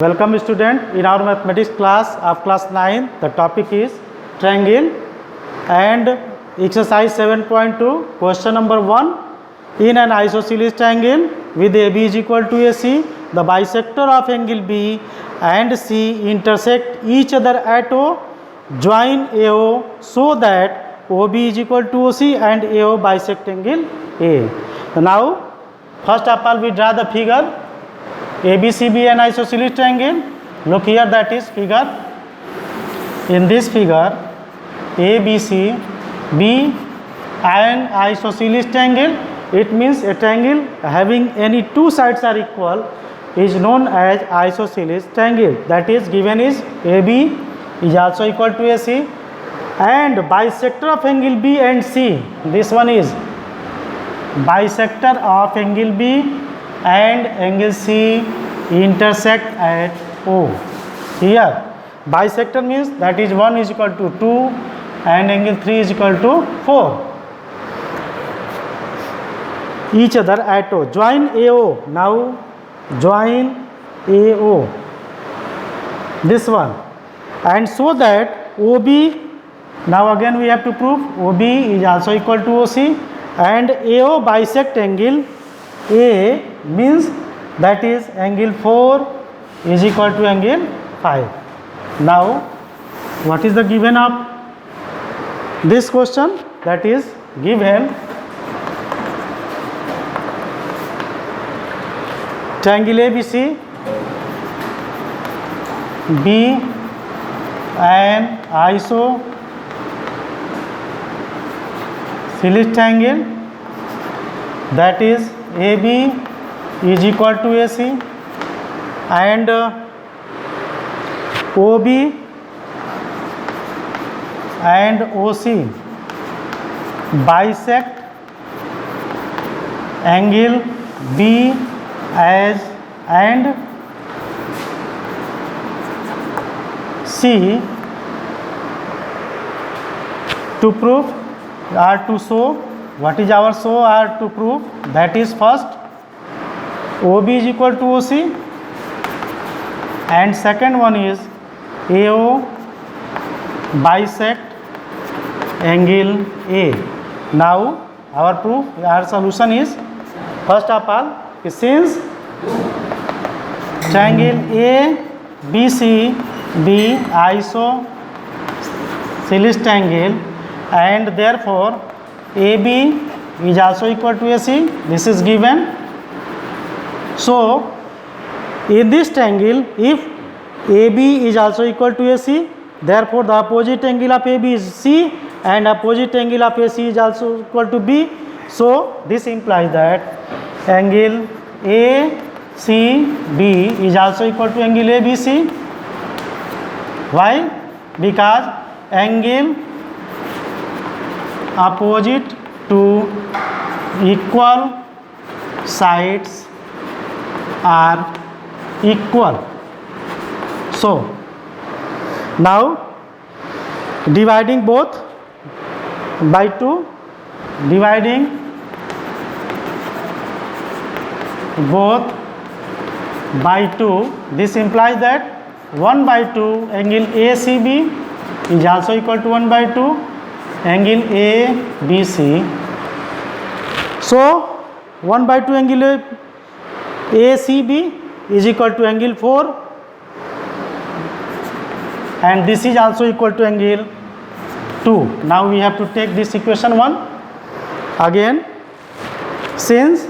Welcome student in our mathematics class of class 9. The topic is triangle and exercise 7.2 question number 1. In an isosceles triangle with AB is equal to AC, the bisector of angle B and C intersect each other at O, join AO so that OB is equal to OC and AO bisect angle A. So now first of all we draw the figure. ABCB an isosceles triangle. Look here, that is figure. In this figure, ABC, B an isosceles triangle. It means a triangle having any two sides are equal is known as isosceles triangle. That is given is AB is also equal to AC and bisector of angle B and C. This one is bisector of angle B and angle C intersect at O. Here bisector means that is 1 is equal to 2 and angle 3 is equal to 4. Each other at O. Join AO. Now join AO. This one. And so that OB, now again we have to prove OB is also equal to OC and AO bisect angle A means that is angle 4 is equal to angle 5. Now what is the given of this question? That is given triangle ABC, B and isosceles triangle, that is AB is equal to AC and OB and OC bisect angle B as and C to prove or to show. What is our show or to prove? That is first OB is equal to OC and second one is AO bisect angle A. Now our proof, our solution is first of all, since triangle ABC B isosceles triangle and therefore AB is also equal to AC, this is given. So in this triangle, if AB is also equal to AC, therefore the opposite angle of AB is C and opposite angle of AC is also equal to B. So this implies that angle ACB is also equal to angle ABC. Why? Because angle opposite to equal sides are equal. So now dividing both by 2, dividing both by 2, this implies that 1 by 2 angle ACB is also equal to 1 by 2 angle ABC. So 1 by 2 angle ACB is equal to angle 4 and this is also equal to angle 2. Now we have to take this equation 1 again. Since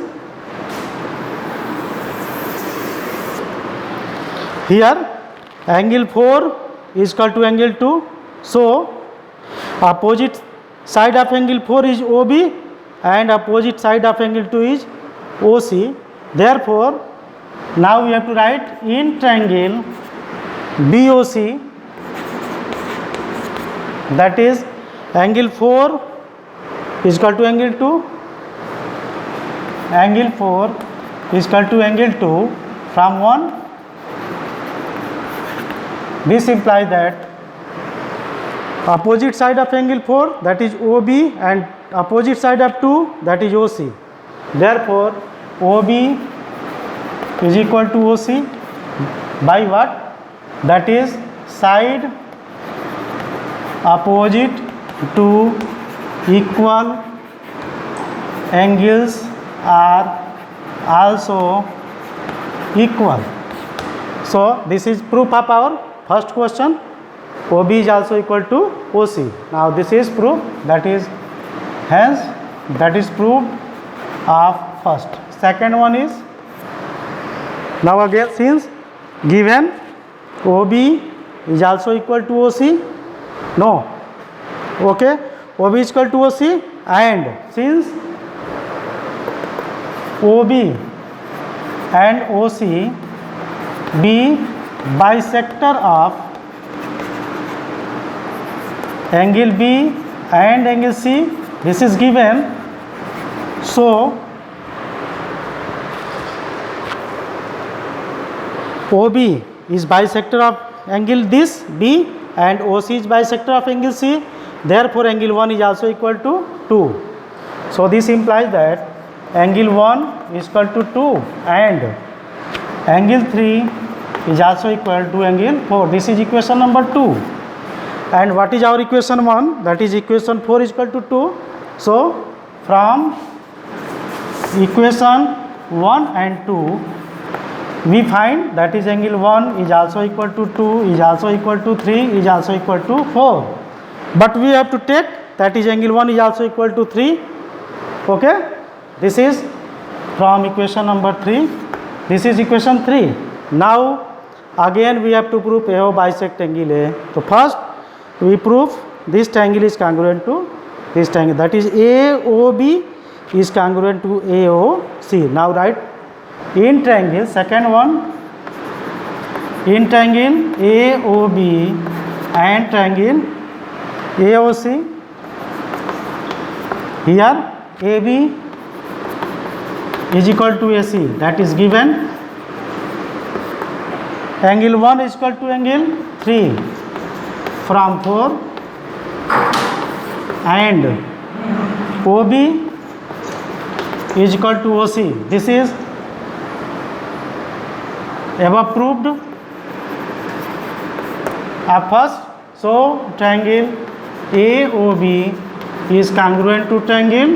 here angle 4 is equal to angle 2, so opposite side of angle 4 is OB and opposite side of angle 2 is OC. Therefore now we have to write in triangle BOC, that is angle 4 is equal to angle 2, angle 4 is equal to angle 2 from 1. This implies that opposite side of angle 4, that is OB, and opposite side of 2, that is OC. Therefore OB is equal to OC by what? That is side opposite to equal angles are also equal. So this is proof of our first question. OB is also equal to OC. Now this is proof, that is hence that is proved of first. Second one is, now again since given OB is also equal to OC, no, okay, OB is equal to OC, and since OB and OC be bisector of angle B and angle C, this is given. So OB is bisector of angle this B and OC is bisector of angle C, therefore angle 1 is also equal to 2. So this implies that angle 1 is equal to 2 and angle 3 is also equal to angle 4. This is equation number 2. And what is our equation 1? That is equation 4 is equal to 2. So from equation 1 and 2 we find that is angle 1 is also equal to 2, is also equal to 3, is also equal to 4. But we have to take that is angle 1 is also equal to 3. Okay, this is from equation number 3. This is equation 3. Now again we have to prove AO bisect angle A. So first we prove this triangle is congruent to this triangle, that is AOB is congruent to AOC. Now write in triangle, second one, in triangle AOB and triangle AOC, here AB is equal to AC, that is given. Angle 1 is equal to angle 3 from 4, and OB is equal to OC. This is above proved at first. So triangle AOB is congruent to triangle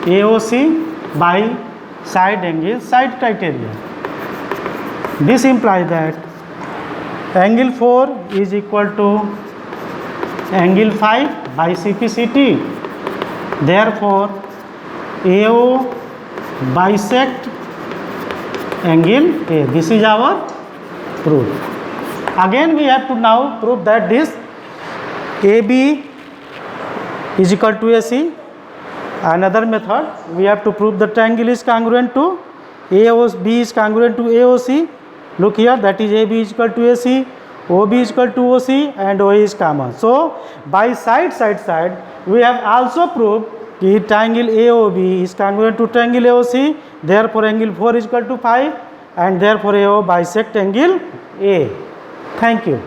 AOC by side angle side criteria. This implies that angle 4 is equal to angle 5 by CPCT. Therefore AO bisect angle A. This is our proof. Again we have to now prove that this AB is equal to AC. Another method, we have to prove the triangle is congruent to AOB is congruent to AOC. Look here, that is AB is equal to AC, OB is equal to OC, and OA is common. So by side we have also proved that triangle AOB is congruent to triangle AOC, therefore angle 4 is equal to 5, and therefore AO bisect angle A. Thank you.